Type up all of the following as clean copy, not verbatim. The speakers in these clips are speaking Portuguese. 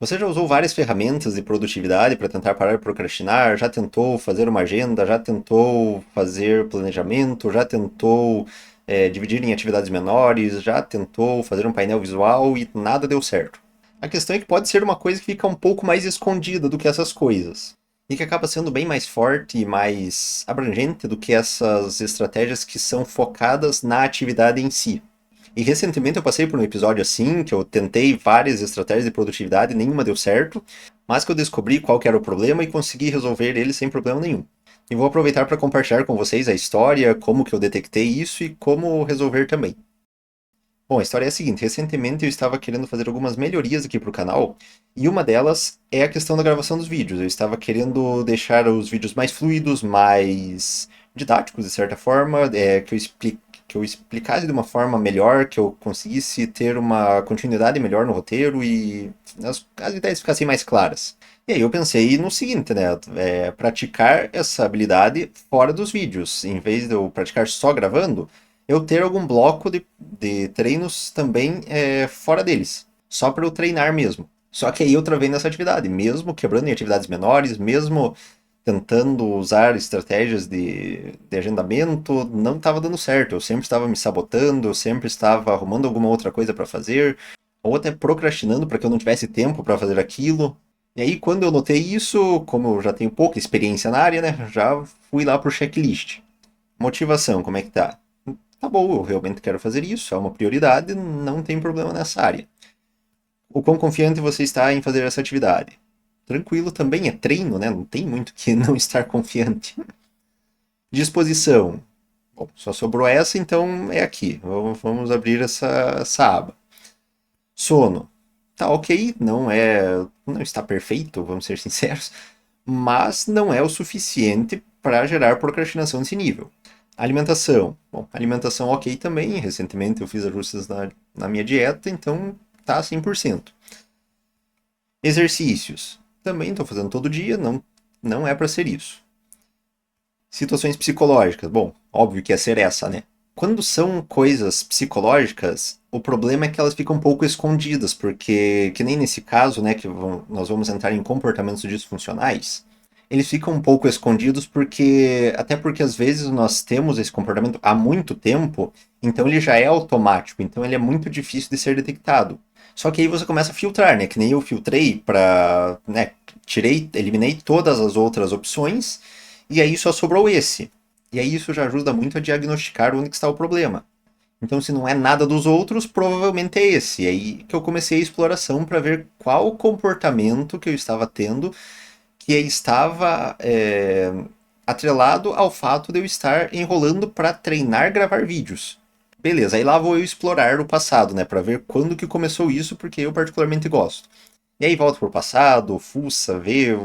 Você já usou várias ferramentas de produtividade para tentar parar de procrastinar? Já tentou fazer uma agenda? Já tentou fazer planejamento? Já tentou dividir em atividades menores? Já tentou fazer um painel visual e nada deu certo? A questão é que pode ser uma coisa que fica um pouco mais escondida do que essas coisas. E que acaba sendo bem mais forte e mais abrangente do que essas estratégias que são focadas na atividade em si. E recentemente eu passei por um episódio assim, que eu tentei várias estratégias de produtividade, nenhuma deu certo, mas que eu descobri qual que era o problema e consegui resolver ele sem problema nenhum. E vou aproveitar para compartilhar com vocês a história, como que eu detectei isso e como resolver também. Bom, a história é a seguinte: recentemente eu estava querendo fazer algumas melhorias aqui para o canal, e uma delas é a questão da gravação dos vídeos. Eu estava querendo deixar os vídeos mais fluidos, mais didáticos, de certa forma, que eu explicasse de uma forma melhor, que eu conseguisse ter uma continuidade melhor no roteiro e as ideias ficassem mais claras. E aí eu pensei no seguinte, né? Praticar essa habilidade fora dos vídeos. Em vez de eu praticar só gravando, eu ter algum bloco de treinos também fora deles, só para eu treinar mesmo. Só que aí eu travei nessa atividade, mesmo quebrando em atividades menores, mesmo tentando usar estratégias de agendamento, não estava dando certo. Eu sempre estava me sabotando, eu sempre estava arrumando alguma outra coisa para fazer, ou até procrastinando para que eu não tivesse tempo para fazer aquilo. E aí, quando eu notei isso, como eu já tenho pouca experiência na área, né, já fui lá pro checklist. Motivação, como é que tá? Tá bom, eu realmente quero fazer isso, é uma prioridade, não tem problema nessa área. O quão confiante você está em fazer essa atividade? Tranquilo, também é treino, né? Não tem muito que não estar confiante. Disposição. Bom, só sobrou essa, então é aqui. Vamos abrir essa aba. Sono. Tá ok, não está perfeito, vamos ser sinceros, mas não é o suficiente para gerar procrastinação nesse nível. Alimentação. Bom, alimentação ok também. Recentemente eu fiz ajustes na minha dieta, então tá 100%. Exercícios. Também estou fazendo todo dia, não é para ser isso. Situações psicológicas. Bom, óbvio que ia ser essa, né? Quando são coisas psicológicas, o problema é que elas ficam um pouco escondidas, porque, que nem nesse caso, né, nós vamos entrar em comportamentos disfuncionais, eles ficam um pouco escondidos até porque às vezes nós temos esse comportamento há muito tempo, então ele já é automático, então ele é muito difícil de ser detectado. Só que aí você começa a filtrar, né, que nem eu filtrei né, eliminei todas as outras opções, e aí só sobrou esse. E aí isso já ajuda muito a diagnosticar onde que está o problema. Então, se não é nada dos outros, provavelmente é esse. E aí que eu comecei a exploração para ver qual comportamento que eu estava tendo que estava atrelado ao fato de eu estar enrolando para treinar gravar vídeos. Beleza, aí lá vou eu explorar o passado, né, para ver quando que começou isso, porque eu particularmente gosto. E aí volto pro passado, fuça, vê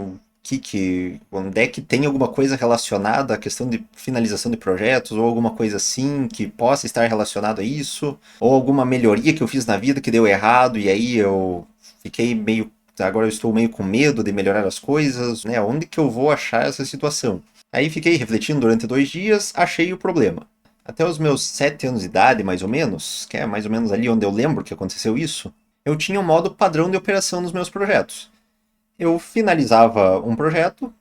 onde é que tem alguma coisa relacionada à questão de finalização de projetos, ou alguma coisa assim que possa estar relacionado a isso, ou alguma melhoria que eu fiz na vida que deu errado, e aí eu fiquei meio. Agora eu estou meio com medo de melhorar as coisas, né? Onde que eu vou achar essa situação? Aí fiquei refletindo durante 2 dias, achei o problema. Até os meus 7 anos de idade, mais ou menos, que é mais ou menos ali onde eu lembro que aconteceu isso, eu tinha um modo padrão de operação nos meus projetos. Eu finalizava um projeto,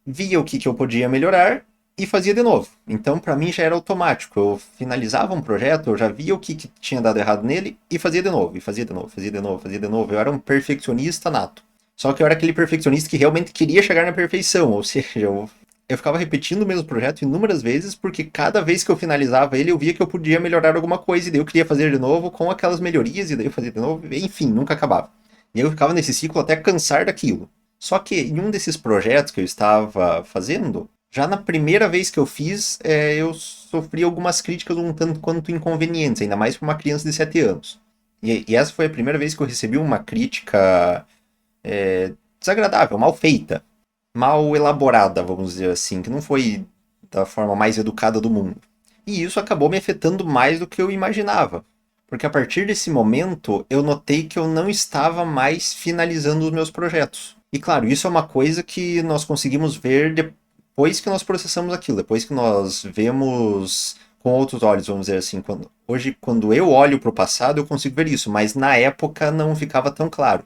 via o que eu podia melhorar e fazia de novo. Então, para mim, já era automático. Eu finalizava um projeto, eu já via o que tinha dado errado nele e fazia de novo, e fazia de novo, fazia de novo, fazia de novo. Eu era um perfeccionista nato. Só que eu era aquele perfeccionista que realmente queria chegar na perfeição, ou seja, eu ficava repetindo o mesmo projeto inúmeras vezes, porque cada vez que eu finalizava ele, eu via que eu podia melhorar alguma coisa, e daí eu queria fazer de novo com aquelas melhorias, e daí eu fazia de novo, enfim, nunca acabava. E eu ficava nesse ciclo até cansar daquilo. Só que em um desses projetos que eu estava fazendo, já na primeira vez que eu fiz, eu sofri algumas críticas um tanto quanto inconvenientes, ainda mais para uma criança de 7 anos. E essa foi a primeira vez que eu recebi uma crítica desagradável, mal feita, mal elaborada, vamos dizer assim, que não foi da forma mais educada do mundo. E isso acabou me afetando mais do que eu imaginava. Porque a partir desse momento eu notei que eu não estava mais finalizando os meus projetos. E claro, isso é uma coisa que nós conseguimos ver depois que nós processamos aquilo, depois que nós vemos com outros olhos, vamos dizer assim. Hoje, quando eu olho para o passado, eu consigo ver isso, mas na época não ficava tão claro.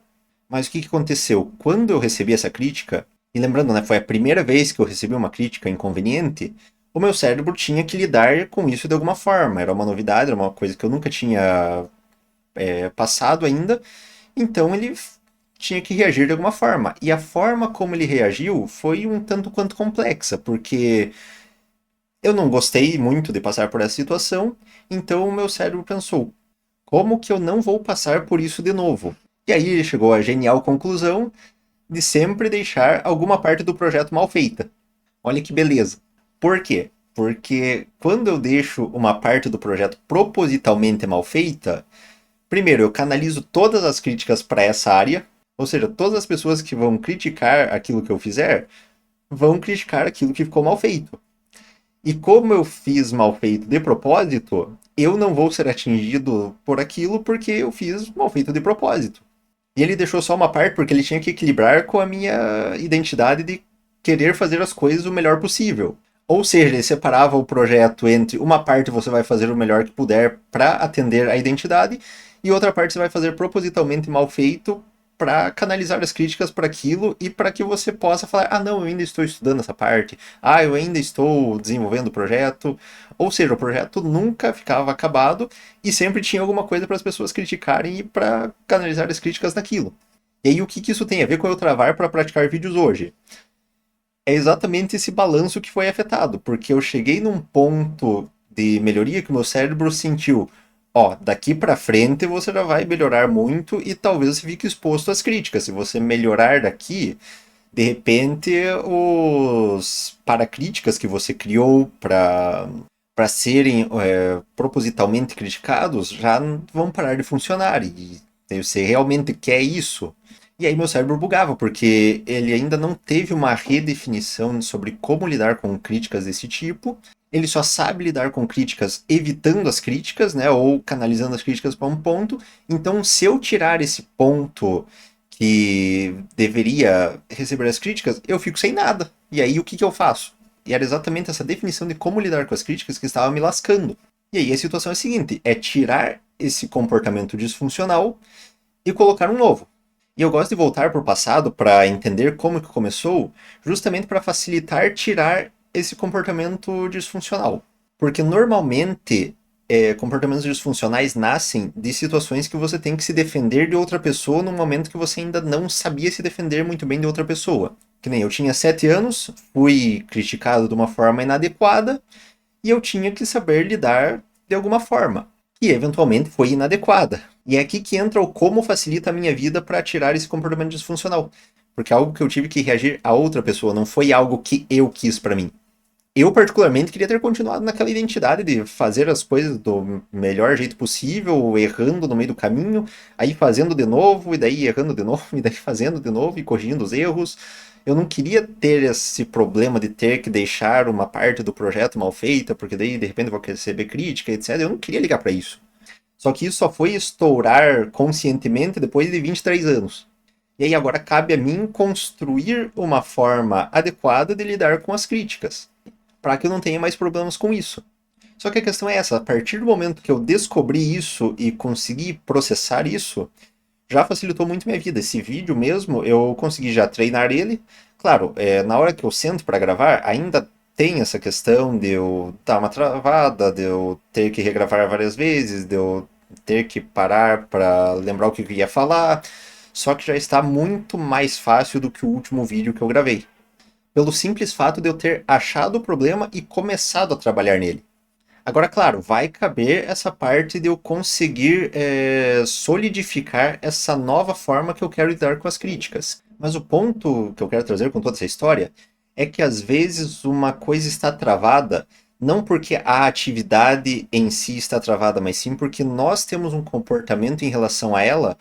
Mas o que aconteceu? Quando eu recebi essa crítica, e lembrando, né, foi a primeira vez que eu recebi uma crítica inconveniente, o meu cérebro tinha que lidar com isso de alguma forma. Era uma novidade, era uma coisa que eu nunca tinha passado ainda, então ele tinha que reagir de alguma forma. E a forma como ele reagiu foi um tanto quanto complexa, porque eu não gostei muito de passar por essa situação, então o meu cérebro pensou: como que eu não vou passar por isso de novo? E aí ele chegou à genial conclusão de sempre deixar alguma parte do projeto mal feita. Olha que beleza. Por quê? Porque quando eu deixo uma parte do projeto propositalmente mal feita, primeiro eu canalizo todas as críticas para essa área, ou seja, todas as pessoas que vão criticar aquilo que eu fizer vão criticar aquilo que ficou mal feito. E como eu fiz mal feito de propósito, eu não vou ser atingido por aquilo porque eu fiz mal feito de propósito. E ele deixou só uma parte porque ele tinha que equilibrar com a minha identidade de querer fazer as coisas o melhor possível. Ou seja, ele separava o projeto entre uma parte você vai fazer o melhor que puder para atender a identidade e outra parte você vai fazer propositalmente mal feito para canalizar as críticas para aquilo e para que você possa falar: ah, não, eu ainda estou estudando essa parte, ah, eu ainda estou desenvolvendo o projeto. Ou seja, o projeto nunca ficava acabado e sempre tinha alguma coisa para as pessoas criticarem e para canalizar as críticas naquilo. E aí, o que isso tem a ver com eu travar para praticar vídeos hoje? É exatamente esse balanço que foi afetado, porque eu cheguei num ponto de melhoria que o meu cérebro sentiu: ó, daqui para frente você já vai melhorar muito e talvez você fique exposto às críticas. Se você melhorar daqui, de repente os para-críticas que você criou para serem propositalmente criticados já vão parar de funcionar. E você realmente quer isso? E aí meu cérebro bugava, porque ele ainda não teve uma redefinição sobre como lidar com críticas desse tipo. Ele só sabe lidar com críticas evitando as críticas, né, ou canalizando as críticas para um ponto. Então, se eu tirar esse ponto que deveria receber as críticas, eu fico sem nada. E aí o que eu faço? E era exatamente essa definição de como lidar com as críticas que estava me lascando. E aí a situação é a seguinte: é tirar esse comportamento disfuncional e colocar um novo. E eu gosto de voltar para o passado para entender como que começou, justamente para facilitar tirar esse comportamento disfuncional. Porque normalmente comportamentos disfuncionais nascem de situações que você tem que se defender de outra pessoa num momento que você ainda não sabia se defender muito bem de outra pessoa. Que nem eu tinha 7 anos, fui criticado de uma forma inadequada e eu tinha que saber lidar de alguma forma. E eventualmente foi inadequada. E é aqui que entra o como facilita a minha vida para tirar esse comportamento disfuncional. Porque é algo que eu tive que reagir a outra pessoa, não foi algo que eu quis para mim. Eu, particularmente, queria ter continuado naquela identidade de fazer as coisas do melhor jeito possível, errando no meio do caminho, aí fazendo de novo, e daí errando de novo, e daí fazendo de novo, e corrigindo os erros. Eu não queria ter esse problema de ter que deixar uma parte do projeto mal feita, porque daí de repente eu vou receber crítica, etc. Eu não queria ligar para isso. Só que isso só foi estourar conscientemente depois de 23 anos. E aí agora cabe a mim construir uma forma adequada de lidar com as críticas, para que eu não tenha mais problemas com isso. Só que a questão é essa: a partir do momento que eu descobri isso e consegui processar isso, já facilitou muito minha vida. Esse vídeo mesmo, eu consegui já treinar ele. Claro, na hora que eu sento para gravar, ainda tem essa questão de eu dar uma travada, de eu ter que regravar várias vezes, de eu ter que parar para lembrar o que eu ia falar. Só que já está muito mais fácil do que o último vídeo que eu gravei, pelo simples fato de eu ter achado o problema e começado a trabalhar nele. Agora, claro, vai caber essa parte de eu conseguir solidificar essa nova forma que eu quero lidar com as críticas. Mas o ponto que eu quero trazer com toda essa história é que às vezes uma coisa está travada não porque a atividade em si está travada, mas sim porque nós temos um comportamento em relação a ela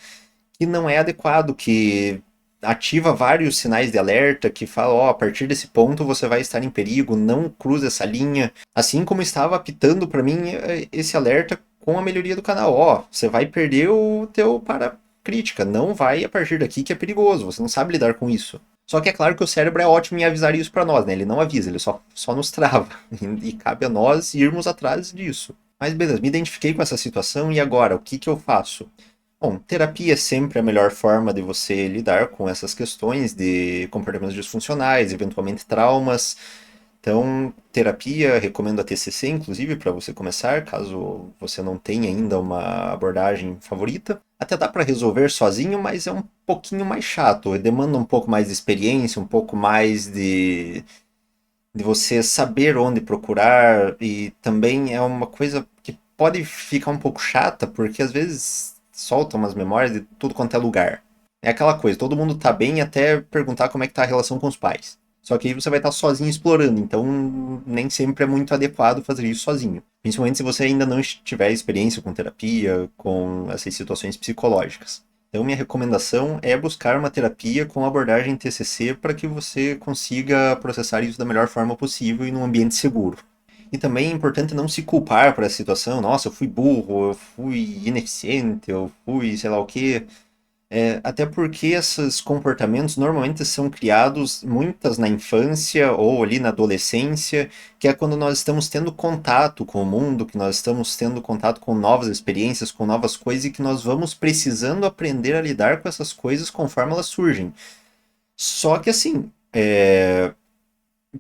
que não é adequado, que ativa vários sinais de alerta que falam: ó, a partir desse ponto você vai estar em perigo, não cruze essa linha. Assim como estava apitando para mim esse alerta com a melhoria do canal: ó, você vai perder o teu para crítica, não vai a partir daqui que é perigoso, você não sabe lidar com isso. Só que é claro que o cérebro é ótimo em avisar isso para nós, né? Ele não avisa, ele só nos trava. E cabe a nós irmos atrás disso. Mas beleza, me identifiquei com essa situação e agora, o que eu faço? Bom, terapia é sempre a melhor forma de você lidar com essas questões de comportamentos disfuncionais, eventualmente traumas. Então, terapia, recomendo a TCC, inclusive, para você começar, caso você não tenha ainda uma abordagem favorita. Até dá para resolver sozinho, mas é um pouquinho mais chato, demanda um pouco mais de experiência, um pouco mais de você saber onde procurar, e também é uma coisa que pode ficar um pouco chata, porque às vezes soltam umas memórias de tudo quanto é lugar. É aquela coisa, todo mundo tá bem até perguntar como é que tá a relação com os pais. Só que aí você vai estar sozinho explorando, então nem sempre é muito adequado fazer isso sozinho. Principalmente se você ainda não tiver experiência com terapia, com essas situações psicológicas. Então, minha recomendação é buscar uma terapia com abordagem TCC para que você consiga processar isso da melhor forma possível e num ambiente seguro. E também é importante não se culpar por essa situação. Nossa, eu fui burro, eu fui ineficiente, eu fui sei lá o quê. Até porque esses comportamentos normalmente são criados muitas na infância ou ali na adolescência, que é quando nós estamos tendo contato com o mundo, que nós estamos tendo contato com novas experiências, com novas coisas e que nós vamos precisando aprender a lidar com essas coisas conforme elas surgem. Só que assim,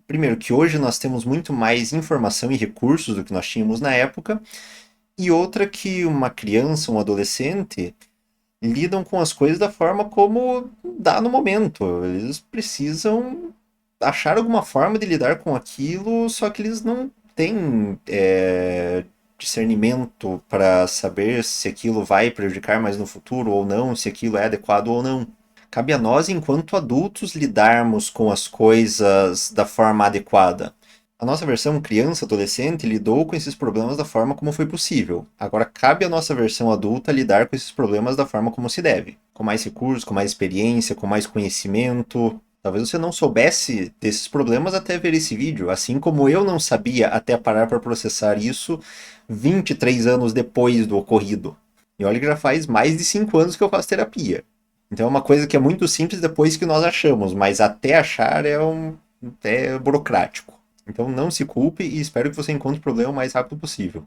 primeiro que hoje nós temos muito mais informação e recursos do que nós tínhamos na época, e outra que uma criança, um adolescente lidam com as coisas da forma como dá no momento. Eles precisam achar alguma forma de lidar com aquilo, só que eles não têm discernimento para saber se aquilo vai prejudicar mais no futuro ou não, se aquilo é adequado ou não. Cabe a nós, enquanto adultos, lidarmos com as coisas da forma adequada. A nossa versão criança, adolescente, lidou com esses problemas da forma como foi possível. Agora cabe à nossa versão adulta lidar com esses problemas da forma como se deve. Com mais recursos, com mais experiência, com mais conhecimento. Talvez você não soubesse desses problemas até ver esse vídeo, assim como eu não sabia até parar para processar isso 23 anos depois do ocorrido. E olha que já faz mais de 5 anos que eu faço terapia. Então é uma coisa que é muito simples depois que nós achamos, mas até achar é burocrático. Então não se culpe e espero que você encontre o problema o mais rápido possível.